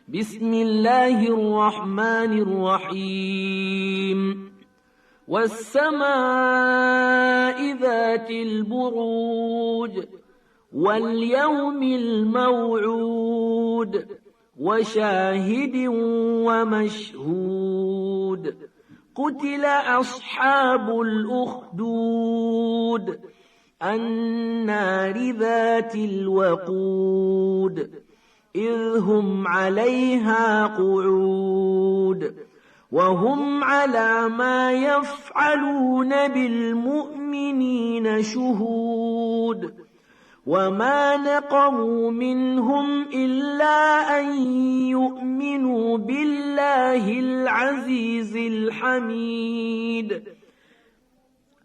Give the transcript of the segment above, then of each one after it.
بسم الله الرحمن الرحيم والسماء ذات البروج واليوم الموعود وشاهد ومشهود قتل أصحاب الأخدود النار ذات الوقود إذ هم عليها قعود وهم على ما يفعلون بالمؤمنين شهود وما نقموا منهم إلا أن يؤمنوا بالله العزيز الحميد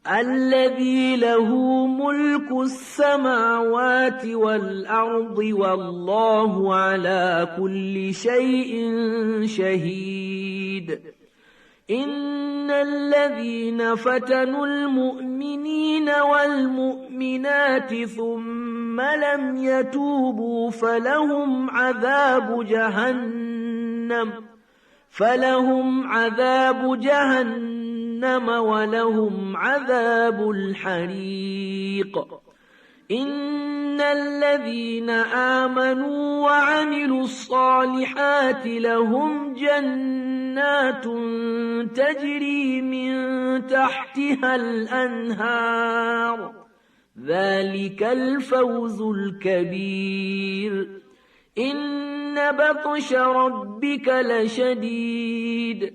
الذي له ملك السماوات والأرض والله على كل شيء شهيد إن الذين فتنوا المؤمنين والمؤمنات ثم لم يتوبوا فلهم عذاب جهنم ولهم عذاب الحريق إن الذين آمنوا وعملوا الصالحات لهم جنات تجري من تحتها الأنهار ذلك الفوز الكبير إن بطش ربك لشديد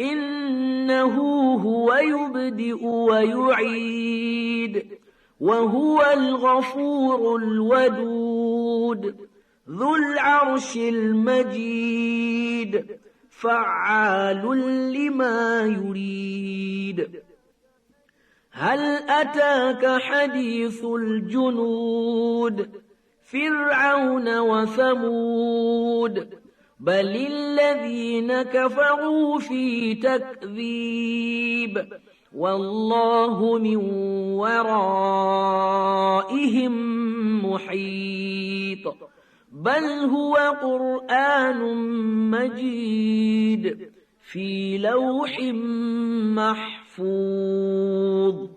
إنه هو يبدئ ويعيد وهو الغفور الودود ذو العرش المجيد فعال لما يريد هل أتاك حديث الجنود فرعون وثمود بل الذين كفروا في تكذيب والله من ورائهم محيط بل هو قرآن مجيد في لوح محفوظ